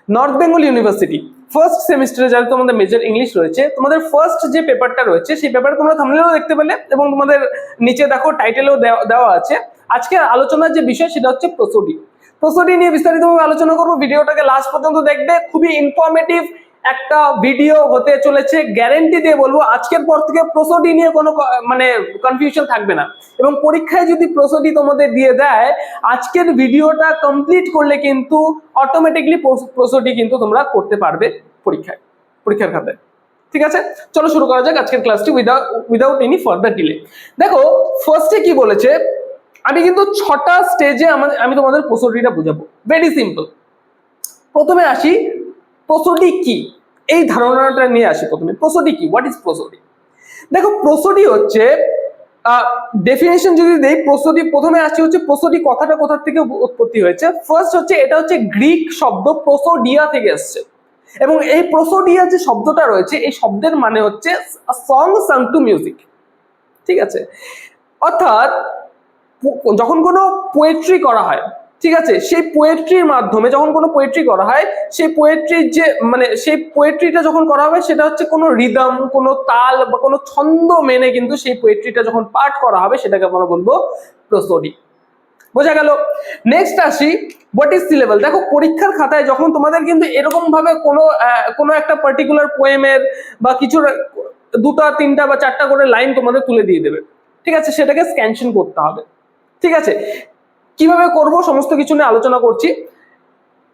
North Bengal university first সেমিস্টারে যারা তোমাদের মেজর ইংলিশ রয়েছে, তোমাদের ফার্স্ট যে পেপারটা রয়েছে সেই পেপারটা তোমরা থাম্বনেলেও দেখতে পেলে এবং তোমাদের নিচে দেখো টাইটেলেও দেওয়া আছে। আজকে আলোচনার যে বিষয় সেটা হচ্ছে প্রসোডি। প্রসোডি নিয়ে বিস্তারিতভাবে আলোচনা করবো, ভিডিওটাকে লাস্ট পর্যন্ত দেখবে, খুবই ইনফরমেটিভ একটা ভিডিও হতে চলেছে, গ্যারেন্টি দিয়ে বলবো। আজকের পর থেকে প্রসোডি নিয়ে কোনো মানে কনফিউশন থাকবে না, এবং পরীক্ষায় যদি প্রসোডি তোমাদের দিয়ে দেয়, আজকের ভিডিওটা কমপ্লিট করলে কিন্তু অটোমেটিকলি প্রসোডি কিন্তু তোমরা করতে পারবে পরীক্ষার খাতায়। ঠিক আছে, চলো শুরু করা যাক আজকের ক্লাসটি উইদাউট এনি ফার্দার ডিলে। দেখো ফার্স্টে কি বলেছে, আমি কিন্তু 6টা স্টেজে আমি তোমাদের প্রসোডিটা বুঝাবো, ভেরি সিম্পল। প্রথমে আসি প্রসোডি কি, এই ধারণাটা নিয়ে আসি প্রথমে। প্রসোডি কি, হোয়াট ইজ প্রসোডি? দেখো প্রসোডি হচ্ছে ডেফিনেশন যদি দেই, প্রসোডি প্রথমে আসি হচ্ছে প্রসোডি কথাটা কোথা থেকে উৎপত্তি হয়েছে। ফার্স্ট হচ্ছে এটা হচ্ছে গ্রিক শব্দ প্রসোডিয়া থেকে এসেছে, এবং এই প্রসোডিয়া যে শব্দটা রয়েছে এই শব্দের মানে হচ্ছে সং সাং টু মিউজিক। ঠিক আছে, অর্থাৎ যখন কোনো পোয়েট্রি করা হয়, ঠিক আছে, সেই পোয়েট্রির মাধ্যমে যখন কোনো পোয়েট্রি করা হয়, সেই পোয়েট্রির যে মানে সেই পোয়েট্রিটা যখন করা হবে সেটা হচ্ছে কোনো রিদম, কোনো তাল বা কোনো ছন্দ মেনে কিন্তু সেই পোয়েট্রিটা যখন পাঠ করা হবে সেটাকে আমরা বলবো প্রসোডি। বোঝা গেল? নেক্সট আসি হোয়াট ইজ সিলেবল। দেখো পরীক্ষার খাতায় যখন তোমাদের কিন্তু এরকম ভাবে কোনো একটা পার্টিকুলার পোয়েমের বা কিছু 2টা 3টা বা 4টা করে লাইন তোমাদের তুলে দিয়ে দেবে, ঠিক আছে, সেটাকে স্ক্যানশন করতে হবে। ঠিক আছে, কিভাবে করব সমস্ত কিছু নিয়ে আলোচনা করছি।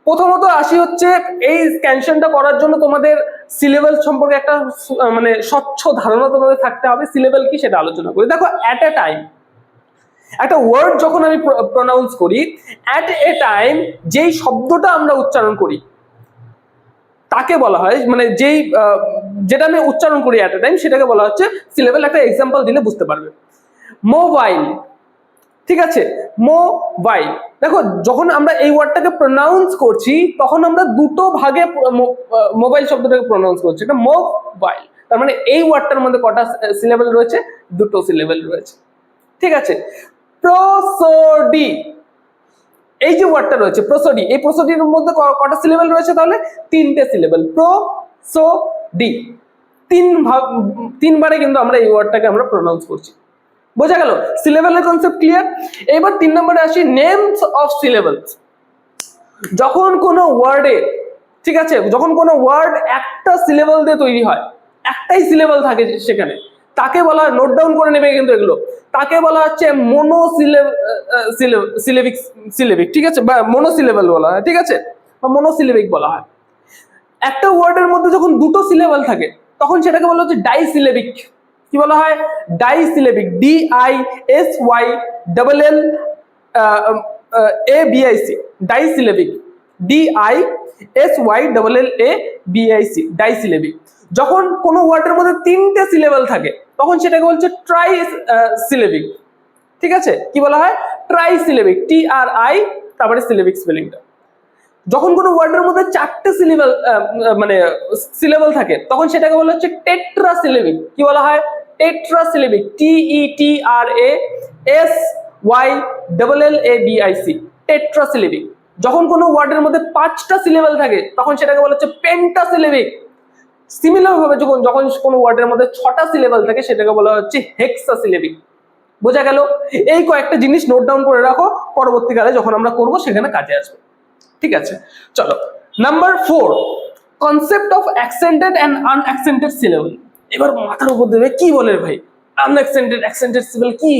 প্রথমত আসি হচ্ছে এই স্ক্যানশনটা করার জন্য তোমাদের সিলেবাস সম্পর্কে একটা মানে স্বচ্ছ ধারণা তোমাদের থাকতে হবে। সিলেবাস কি সেটা আলোচনা করি। দেখো অ্যাট এ টাইম একটা ওয়ার্ড যখন আমি প্রনাউন্স করি, অ্যাট এ টাইম যেই শব্দটা আমরা উচ্চারণ করি তাকে বলা হয়, মানে যেটা আমি উচ্চারণ করি অ্যাট এ টাইম সেটাকে বলা হচ্ছে সিলেবাস। একটা এক্সাম্পল দিলে বুঝতে পারবে। মোবাইল, ঠিক আছে, মোবাইল। দেখো যখন আমরা এই ওয়ার্ডটাকে প্রনাউন্স করছি তখন আমরা 2টো ভাগে মোবাইল শব্দটাকে প্রনাউন্স করছি। এটা মোবাইল, তার মানে এই ওয়ার্ডটার মধ্যে কটা সিলেবল রয়েছে? 2টো সিলেবল রয়েছে। ঠিক আছে, প্রসোডি, এই যে ওয়ার্ডটা রয়েছে প্রসোডি, এই প্রসোডির মধ্যে কটা সিলেবল রয়েছে? তাহলে 3টে সিলেবল। প্রসোডি, 3বারে কিন্তু আমরা এই ওয়ার্ডটাকে আমরা প্রনাউন্স করছি। বোঝা গেল? সিলেবলের কনসেপ্ট ক্লিয়ার। এবার 3 নম্বরে আসি নেমস অফ সিলেবলস। যখন কোনো ওয়ার্ডে, ঠিক আছে, যখন কোনো ওয়ার্ড একটা সিলেবল দিয়ে তৈরি হয়, একটাই সিলেবল থাকে সেখানে, তাকে বলা হয়, নোট ডাউন করে নেবে কিন্তু এগুলো, তাকে বলা হচ্ছে সিলেবিক, ঠিক আছে, বা মনোসিলেবল বলা হয়, ঠিক আছে, বা মনোসিলেবিক বলা হয়। একটা ওয়ার্ডের মধ্যে যখন 2টো সিলেবল থাকে তখন সেটাকে বলা হচ্ছে ডাইসিলেবিক। কি বলা হয়? Disyllabic, DISYLLABIC, disyllabic, DISYLLABIC, disyllabic. যখন কোনো ওয়ার্ডের মধ্যে 3টে সিলেবল থাকে তখন সেটাকে বলছে ট্রাইসিলেবিক। ঠিক আছে, কি বলা হয়? ট্রাইসিলেবিক, TRI, তারপরে সিলেবিক স্পেলিংটা। যখন কোনো ওয়ার্ডের মধ্যে 4টে সিলেবল থাকে তখন সেটাকে বলা হচ্ছে টেট্রাসিলেবিক। কি বলা হয়? টেট্রাসিলেবিক, TETRASYLLABIC, টেট্রাসিলেবিক। যখন কোনো ওয়ার্ডের মধ্যে 5টা সিলেবল থাকে তখন সেটাকে বলা হচ্ছে পেন্টাসিলেবিক। সিমিলার ভাবে যখন কোনো ওয়ার্ডের মধ্যে 6টা সিলেবল থাকে সেটাকে বলা হচ্ছে হেক্সাসিলেবিক। বোঝা গেল? এই কয়েকটা জিনিস নোট ডাউন করে রাখো, পরবর্তীকালে যখন আমরা করব সেখানে কাজে আসবে। ঠিক আছে, চলো number 4, concept of accented and unaccented syllable. এবার মাথার উপর দেবে কি বলে ভাই, আনঅ্যাকসেন্টেড অ্যাকসেন্টেড সিলেবল কি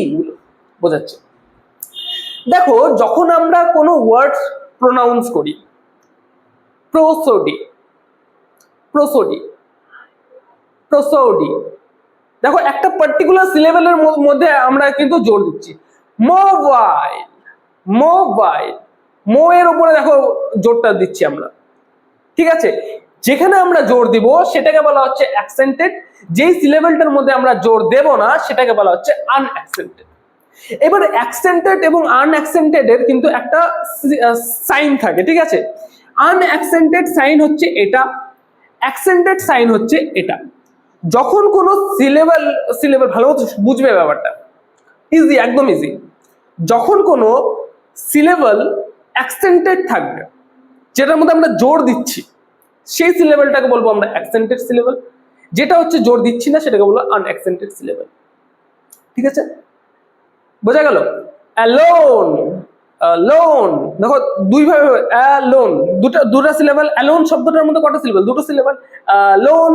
বোঝাচ্ছে। দেখো যখন আমরা কোনো ওয়ার্ড প্রনাউন্স করি, প্রসোডি, দেখো একটা পার্টিকুলার সিলেবলের মধ্যে আমরা কিন্তু জোর দিচ্ছি। মোবাইল, মো এর উপরে দেখো জোরটা দিচ্ছি আমরা। ঠিক আছে, যেখানে আমরা জোর দিব সেটাকে বলা হচ্ছে অ্যাকসেন্টেড, যেই সিলেবলটার মধ্যে আমরা জোর দেব না সেটাকে বলা হচ্ছে আনঅ্যাকসেন্টেড। এবার অ্যাকসেন্টেড এবং আনঅ্যাকসেন্টেড এর কিন্তু একটা সাইন থাকে, ঠিক আছে। আনঅ্যাকসেন্টেড সাইন হচ্ছে এটা, অ্যাকসেন্টেড সাইন হচ্ছে এটা। যখন কোনো সিলেবল ভালো বুঝবে ব্যাপারটা, ইজি, একদম ইজি। যখন কোনো সিলেবল অ্যাকসেন্টেড থাকবে, যেটার মধ্যে আমরা জোর দিচ্ছি সেই সিলেবলটাকে বলবো আমরা অ্যাকসেন্টেড সিলেবল, যেটা হচ্ছে জোর দিচ্ছি না সেটাকে বলবো আনঅ্যাকসেন্টেড সিলেবল। ঠিক আছে, বোঝা গেল? অ্যালোন, লোন, দেখো দুই ভাবে অ্যালোন, দুটো সিলেবল। অ্যালোন শব্দটার মধ্যে কটা সিলেবল? দুটো সিলেবল। লোন,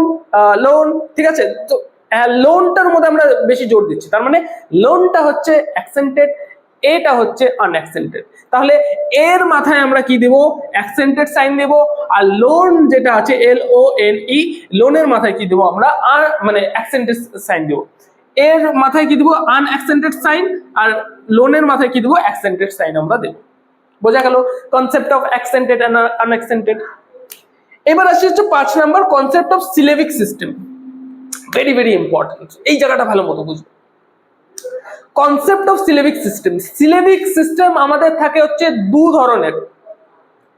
লোন, ঠিক আছে। তো লোনটার মধ্যে আমরা বেশি জোর দিচ্ছি, তার মানে লোনটা হচ্ছে অ্যাকসেন্টেড, এটা হচ্ছে আনঅ্যাকসেন্টেড। তাহলে এর মাথায় আমরা কি দেব? অ্যাকসেন্টেড সাইন দেব। আর লোন যেটা আছে LONE, লোনের মাথায় কি দেব আমরা? মানে অ্যাকসেন্টেড সাইন দেব। এর মাথায় কি দিব? আনঅ্যাকসেন্টেড সাইন। আর লোনের মাথায় কি দিব? অ্যাকসেন্টেড সাইন আমরা দেব। বোঝা গেল কনসেপ্ট অফ অ্যাকসেন্টেড এন্ড আনঅ্যাকসেন্টেড। এবার আসি হচ্ছে 5 number, concept of syllabic system. Very very important, এই জায়গাটা ভালো মতো বুঝবে। Concept of syllabic system. Syllabic system আমাদের থাকে হচ্ছে দু ধরনের,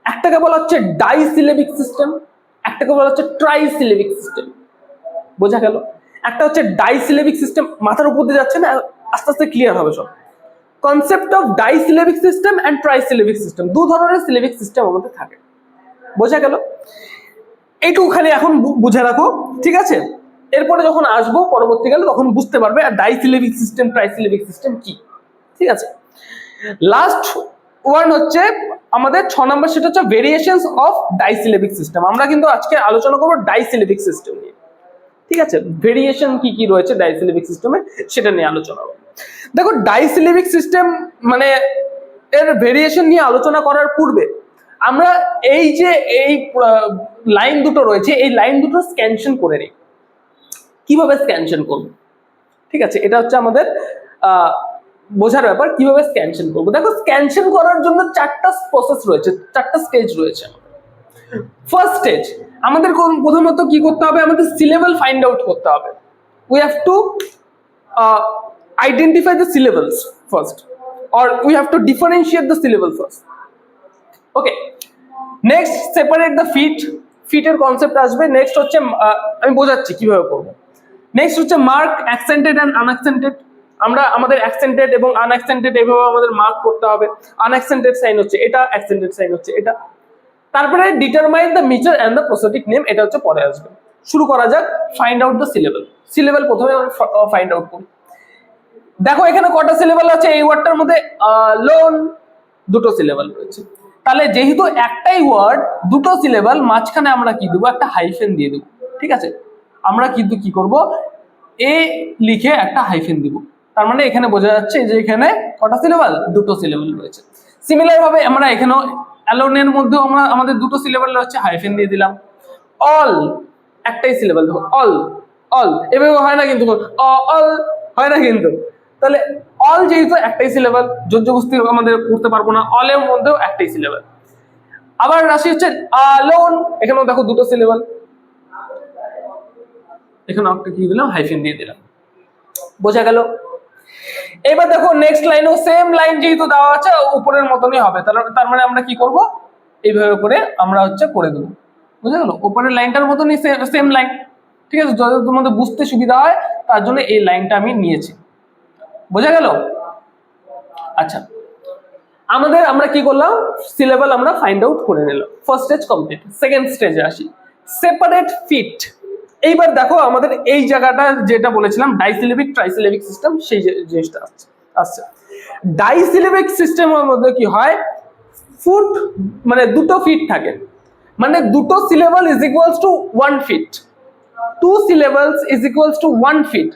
একটাকে বলা হচ্ছে ডাই সিলেবিক সিস্টেম, একটাকে বলা হচ্ছে ট্রাই সিলেবিক সিস্টেম। বোঝা গেল? একটা হচ্ছে ডাই সিলেবিক সিস্টেম, মাথার উপর দিয়ে যাচ্ছে না, আস্তে আস্তে ক্লিয়ার হবে সব। Concept of disyllabic system and trisyllabic system, দু ধরনের সিলেবিক সিস্টেম আমাদের থাকে। বোঝা গেল? এইটুকু খালি এখন বুঝে রাখো, ঠিক আছে? এরপরে যখন আসবো পরবর্তীকালে তখন বুঝতে পারবে আর disyllabic system trisyllabic system কি। ঠিক আছে, লাস্ট ওয়ান হচ্ছে আমাদের 6 নম্বর, সেটা হচ্ছে variations of disyllabic system. আমরা কিন্তু আজকে আলোচনা করবো ডাই সিলেবিক সিস্টেম নিয়ে। ঠিক আছে, ভেরিয়েশন কি কি রয়েছে ডাই সিলেবিক সিস্টেমে সেটা নিয়ে আলোচনা করব। দেখো ডাই সিলেবিক সিস্টেম মানে এর ভেরিয়েশন নিয়ে আলোচনা করার পূর্বে আমরা এই যে এই লাইন দুটো রয়েছে এই লাইন দুটো স্ক্যানশন করে নিই। কিভাবে স্ক্যানশন করব? ঠিক আছে, এটা হচ্ছে আমাদের বোঝার ব্যাপার, কিভাবে স্ক্যানশন করব। দেখো স্ক্যানশন করার জন্য 4টা প্রসেস রয়েছে, 4টা স্টেজ রয়েছে। ফার্স্ট স্টেজ, আমাদের প্রথমত কি করতে হবে? আমাদের সিলেবল ফাইন্ড আউট করতে হবে। We have to identify the syllables first, or we have to differentiate the syllable first. Okay, next separate the feet, ফিটের কনসেপ্ট আসবে। নেক্সট হচ্ছে আমি বোঝাচ্ছি কিভাবে করব। নেক্সট হচ্ছে মার্ক অ্যাকসেন্টেড এন্ড আনঅ্যাকসেন্টেড। আমরা আমাদের অ্যাকসেন্টেড এবং আনঅ্যাকসেন্টেড এইভাবে আমাদের মার্ক করতে হবে। আনঅ্যাকসেন্টেড সাইন হচ্ছে এটা, অ্যাকসেন্টেড সাইন হচ্ছে এটা। তারপরে determine the meter and the prosodic name, এটা হচ্ছে পরে আসবে। শুরু করা যাক, find out the syllable. Syllable প্রথমে ফাইন্ড আউট করি। দেখো এখানে কটা সিলেবল আছে? এই ওয়ার্ডটার মধ্যে লোন, দুটো সিলেবল রয়েছে। তাহলে যেহেতু একটাই ওয়ার্ড, দুটো সিলেবল, মাঝখানে আমরা কি দেবো? একটা হাইফেন দিয়ে দেবো। ঠিক আছে, আমরা কিন্তু কি করব? এ লিখে একটা হাইফেন দিব। তার মানে এখানে বোঝা যাচ্ছে যে এখানে কটা সিলেবল? দুটো সিলেবল রয়েছে। সিমিলার ভাবে আমরা এখানেও অ্যালোনের মধ্যেও আমরা আমাদের দুটো সিলেবল রয়েছে, হাইফেন দিয়ে দিলাম। অল, একটাই সিলেবল, দেখো অল, অল এভাবে হয় না কিন্তু, অল হয় না কিন্তু। তাহলে অল যেহেতু একটাই সিলেবল, যোজ্যবস্তি আমাদের করতে পারবো না, অলের মধ্যেও একটাই সিলেবল। আবার রাশি হচ্ছে লোন, এখানেও দেখো দুটো সিলেবল, এখানে একটা কি দিলাম? হাইফেন দিয়ে দিলাম। বোঝা গেল? এবার দেখো নেক্সট লাইনও সেম লাইন যেহেতু দেওয়া আছে উপরের মতনই হবে, তার মানে আমরা কি করব? এইভাবে করে আমরা হচ্ছে করে দেবো। বুঝা গেল? উপরের লাইনটার মতনই সেম লাইন। ঠিক আছে, যাতে তোমাদের বুঝতে সুবিধা হয় তার জন্য এই লাইনটা আমি নিয়েছি। বোঝা গেল? আচ্ছা, আমরা কি করলাম? সিলেবল আমরা ফাইন্ড আউট করে নিলাম। First stage complete. সেকেন্ড স্টেজে আসি, সেপারেট ফিট। এইবার দেখো আমাদের এই জায়গাটা যেটা বলেছিলাম ডাইসিলেবিক ট্রাইসিলেবিক সিস্টেম, সেই জিনিসটা আসছে। ডাইসিলেবিক সিস্টেমের মধ্যে কি হয়? ফুট মানে দুটো ফিট থাকে, মানে দুটো syllable is equals to 1 feet, 2 syllables is equals to 1 feet।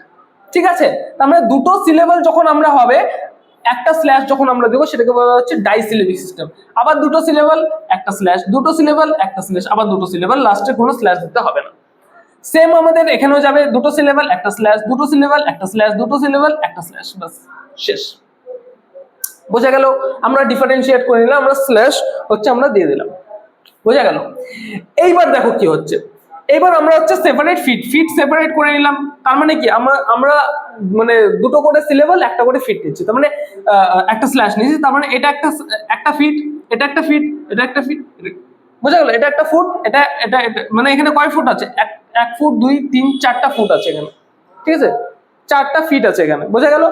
ঠিক আছে, তার মানে দুটো সিলেবল যখন আমরা হবে, একটা স্ল্যাশ যখন আমরা দেবো সেটাকে বলা হচ্ছে ডাইসিলেবিক সিস্টেম। আবার দুটো সিলেবল, একটা স্ল্যাশ, দুটো সিলেবল, একটা স্ল্যাশ, আবার দুটো সিলেবল, লাস্টে কোনো স্ল্যাশ দিতে হবে না। সেম আমাদের এখানেও যাবে, দুটো সিলেবল, একটা স্ল্যাশ, দুটো সিলেবল, একটা স্ল্যাশ, দুটো সিলেবল, একটা স্ল্যাশ, বাস শেষ। বোঝা গেল? আমরা ডিফারেন্সিয়েট করে নিলাম, আমরা স্ল্যাশ হচ্ছে আমরা দিয়ে দিলাম। বোঝা গেল? এইবার দেখো কি হচ্ছে। এইবার আমরা হচ্ছে সেপারেট ফিট সেপারেট করে নিলাম। তার মানে কি? আমরা মানে দুটো করে সিলেবল, একটা করে ফিট নিচ্ছি, তার মানে একটা স্ল্যাশ নিচ্ছি, তার মানে এটা একটা ফিট, এটা একটা ফিট, এটা একটা ফিট। বোঝা গেল? এটা একটা ফুট, এটা এটা মানে এখানে কয় ফুট আছে? 1 ফুট, 2, 3, 4টা ফুট আছে এখানে। ঠিক আছে, 4টা ফিট আছে এখানে। বোঝা গেল?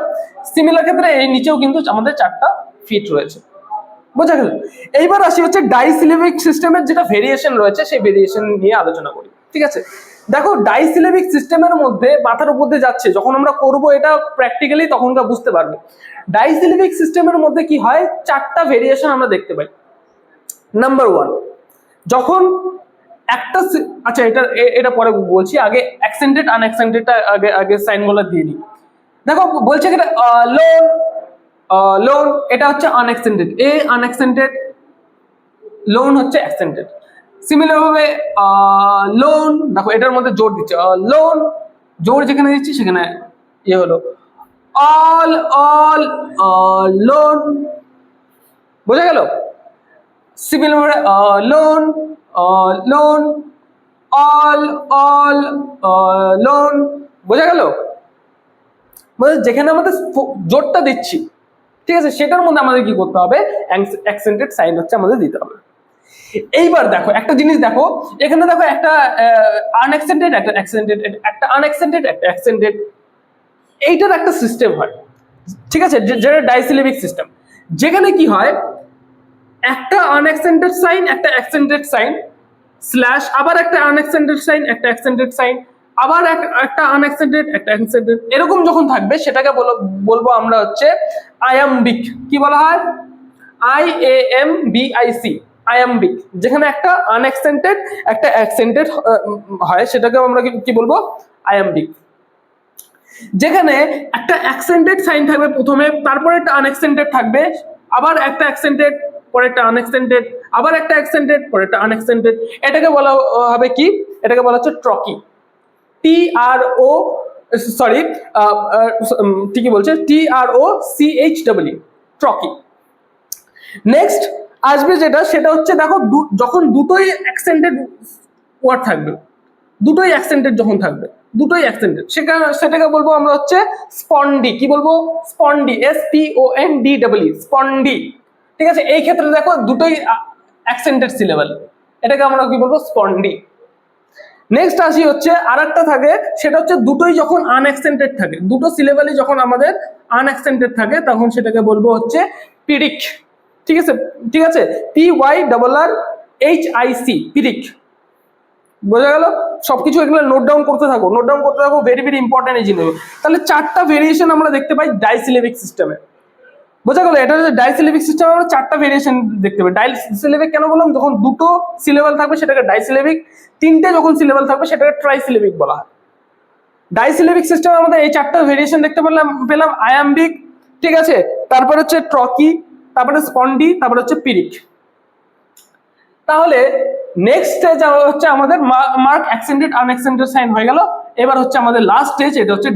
সিমিলার ক্ষেত্রে এই নিচেও কিন্তু আমাদের 4টা ফিট রয়েছে। বোঝা গেল। এইবার আসি হচ্ছে ডাইসিলেবিক সিস্টেমের যেটা ভেরিয়েশন রয়েছে সেই ভেরিয়েশন নিয়ে আলোচনা করি। ঠিক আছে, দেখো ডাইসিলেবিক সিস্টেমের মধ্যে মাথার উপর দিয়ে যাচ্ছে, যখন আমরা করব এটা প্র্যাকটিক্যালি তখনকার বুঝতে পারবে। ডাইসিলেবিক সিস্টেমের মধ্যে কি হয়, চারটা ভেরিয়েশন আমরা দেখতে পাই। নাম্বার ওয়ান, যখন একটা আচ্ছা এটা পরে বলছি, আগে অ্যাকসেন্টেড আনঅ্যাকসেন্টেডটা আগে আগে সাইনগুলো দিয়ে দিই। দেখো বলছে এটা লোন, লোন এটা হচ্ছে আনঅ্যাকসেন্টেড, এ আনঅ্যাকসেন্টেড, লোন হচ্ছে অ্যাকসেন্টেড। সিমিলার ভাবে লোন, দেখো এটার মধ্যে জোর দিচ্ছে, লোন জোর যেখানে দিচ্ছি সেখানে ইয়ে হলো অল, অল লোন, বোঝা গেল। সিমিলার ভাবে loan, loan, all, all loan, বোঝা গেল। যেখানে আমাদের জোরটা দিচ্ছি, ঠিক আছে, সেটার মধ্যে আমাদের কি করতে হবে, অ্যাকসেন্টেড সাইন হচ্ছে আমাদের দিতে হবে। এইবার দেখো একটা জিনিস, দেখো এখানে দেখো একটা আনঅ্যাকসেন্টেড, একটা অ্যাকসেন্টেড, একটা আনঅ্যাকসেন্টেড, একটা অ্যাকসেন্টেড, এইটার একটা সিস্টেম হয়। ঠিক আছে, যেটা ডাইসিলেবিক সিস্টেম, যেখানে কি হয় একটা আনঅ্যাকসেন্টেড সাইন, একটা অ্যাকসেন্টেড সাইন, স্ল্যাশ আবার একটা আনঅ্যাকসেন্টেড সাইন, একটা অ্যাকসেন্টেড সাইন, আবার একটা আনঅ্যাকসেন্টেড, একটা অ্যাকসেন্টেড, এরকম যখন থাকবে সেটাকে বলবো আমরা হচ্ছে আয়াম্বিক। কি বলা হয়, IAMBIC, আয়াম্বিক। যেখানে একটা আনঅ্যাকসেন্টেড একটা অ্যাকসেন্টেড হয় সেটাকে আমরা কি বলবো, আয়াম্বিক। যেখানে একটা অ্যাকসেন্টেড সাইন থাকবে প্রথমে, তারপরে একটা আনঅ্যাকসেন্টেড থাকবে, আবার একটা অ্যাকসেন্টেড, পরে একটা আনঅ্যাকসেন্টেড, আবার একটা অ্যাকসেন্টেড, পরে একটা আনঅ্যাকসেন্টেড, এটাকে বলা হবে কি, এটাকে বলা হচ্ছে ট্রকি। TRO, সরি ঠিকই বলছে, TROCHW, ট্রকি। নেক্সট আসবে যেটা, সেটা হচ্ছে দেখো যখন দুটোই অ্যাকসেন্টেড ওয়ার্ড থাকবে, দুটোই অ্যাকসেন্টেড যখন থাকবে, দুটোই অ্যাকসেন্টেড, সেটাকে বলবো আমরা হচ্ছে স্পন্ডি। কি বলবো, স্পন্ডি, SPONDW, স্পন্ডি। ঠিক আছে, এই ক্ষেত্রে দেখো দুটোই অ্যাকসেন্টেড সিলেবল, এটাকে আমরা কি বলবো, স্পন্ডি। নেক্সট আসি হচ্ছে আর একটা থাকে, সেটা হচ্ছে দুটোই যখন আনঅ্যাকসেন্টেড থাকে, দুটো সিলেবালই যখন আমাদের আনঅ্যাকসেন্টেড থাকে, তখন সেটাকে বলবো হচ্ছে পিরিক। ঠিক আছে, ঠিক আছে, PYRRHIC, পিরিক। বোঝা গেল। সবকিছু এগুলো নোট ডাউন করতে থাকো, নোট ডাউন করতে থাকো, ভেরি ভেরি ইম্পর্টেন্ট এই জিনিস। তাহলে চারটা ভেরিয়েশন আমরা দেখতে পাই ডাইসিলেবিক সিস্টেমে। বোঝা গেল, এটা হচ্ছে ডাইসিলেবিক সিস্টেম, আমরা চারটা ভেরিয়েশন দেখতে পাই। ডাইসিলেবিক কেন বললাম, যখন দুটো সিলেবাল থাকবে সেটাকে ডাইসিলেবিক, তিনটে যখন সিলেবাল থাকবে সেটাকে ট্রাইসিলেবিক বলা হয়। ডাইসিলেবিক সিস্টেমে আমাদের এই চারটা ভেরিয়েশন দেখতে পেলাম আয়াম্বিক, ঠিক আছে, তারপর হচ্ছে ট্রকি, তারপরে স্পন্ডি, তারপরে হচ্ছে পিরিক। তাহলে নেক্সট স্টেজ হচ্ছে আমাদের মার্ক অ্যাকসেন্টেড আনঅ্যাকসেন্টেড সাইন হয়ে গেল। এবার হচ্ছে আমাদের লাস্ট স্টেজ, এটা হচ্ছে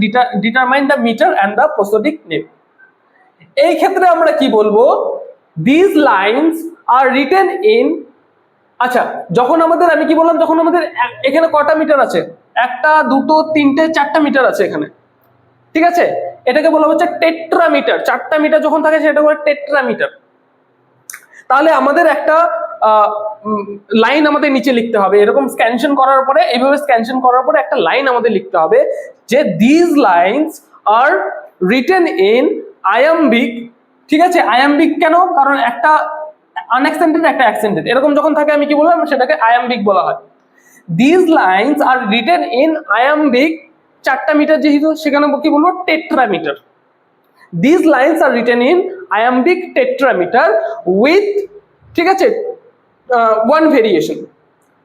determine the meter and the prosodic name. এই ক্ষেত্রে আমরা কি বলবো, this lines are written in, আচ্ছা যখন আমাদের, আমি কি বললাম, যখন আমাদের এখানে কটা মিটার আছে, একটা, দুটো, তিনটে, চারটা মিটার আছে এখানে, ঠিক আছে, এটাকে বলা হচ্ছে টেট্রামিটার। চারটা মিটার যখন থাকে সেটা বলে টেট্রামিটার। তাহলে আমাদের একটা লাইন আমাদের নিচে লিখতে হবে, এরকম স্ক্যানশন করার পরে, এইভাবে স্ক্যানশন করার পরে একটা লাইন আমাদের লিখতে হবে যে this lines are written in iambic. ঠিক আছে, আয়াম্বিক কেন, কারণ একটা আনঅ্যাকসেন্টেড একটা অ্যাকসেন্টেড, এরকম যখন থাকে আমি কি বললাম, সেটাকে আয়াম্বিক বলা হয়। This lines are written in iambic, চারটা মিটার যেহেতু, সেখানে কি বলবো, tetrameter. These lines are written in iambic tetrameter with, ঠিক আছে, one variation,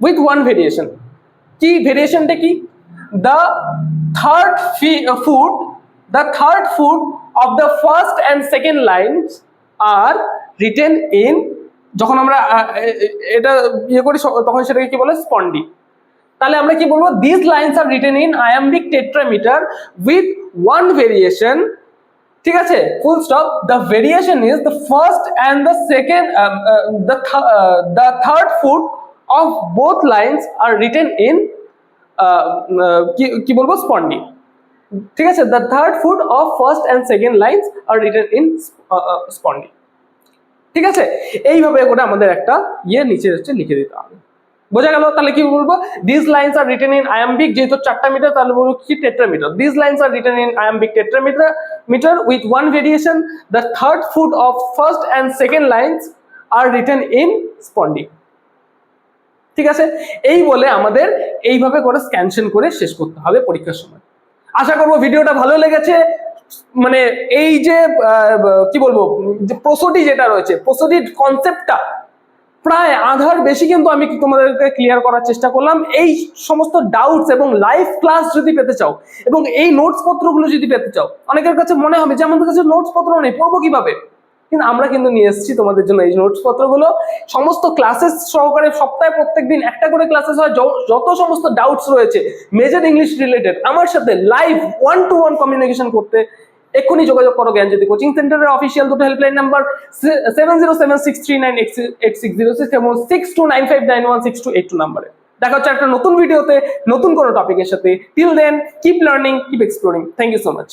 with one variation. কি ভেরিয়েশনটা কি, the third foot of the first and second lines are written in, যখন আমরা এটা ইয়ে করি তখন সেটাকে কি বলে, স্পন্ডি। তাহলে আমরা কি বলবো, these lines are written in iambic tetrameter with one variation, ঠিক আছে, full stop. The variation is the first and the second, the third foot of both lines are written in, কি বলবো, স্পন্ডি। ঠিক আছে, the third foot of first and second lines are written in স্পন্ডি। ঠিক আছে, এইভাবে করে আমাদের একটা ইয়ে নিচে হচ্ছে লিখে দিতে হবে। বোঝা গেল। তাহলে কি বলবো, this lines are written in iambic, যেহেতু চারটা মিটার, তাহলে বলবো কি, tetrameter. This lines are written in iambic tetrameter with one variation, the third foot of first and second lines are written in স্পন্ডি। ঠিক আছে, এই বলে আমাদের এইভাবে করে স্ক্যানশন করে শেষ করতে হবে পরীক্ষার সময়। আশা করবো ভিডিওটা ভালো লেগেছে। মানে এই যে কি বলবো, যে প্রসোডি যেটা রয়েছে, প্রসোডির কনসেপ্টটা প্রায় আধার বেশি কিন্তু আমি তোমাদেরকে ক্লিয়ার করার চেষ্টা করলাম। এই সমস্ত ডাউটস এবং লাইভ ক্লাস যদি পেতে চাও এবং এই নোটস পত্রগুলো যদি পেতে চাও, অনেকের কাছে মনে হবে যে আমাদের কাছে নোটস পত্র নেই, পড়বো কিভাবে? কিন্তু আমরা কিন্তু নিয়ে এসেছি তোমাদের জন্য এই নোটস পত্রগুলো, সমস্ত ক্লাসেস সহকারে। সপ্তাহে প্রত্যেকদিন একটা করে ক্লাসেস হয়। যত সমস্ত ডাউটস রয়েছে মেজর ইংলিশ রিলেটেড, আমার সাথে লাইভ 1-to-1 কমিউনিকেশন করতে এক্ষুনি যোগাযোগ করো জ্ঞানজ্যোতি কোচিং সেন্টারের অফিসিয়াল দুটো হেল্পলাইন নাম্বার 7076398606 এবং 6295916282 নাম্বারে। দেখা হচ্ছে একটা নতুন ভিডিওতে নতুন কোনো টপিকের সাথে। Till then keep learning, keep exploring. Thank you so much.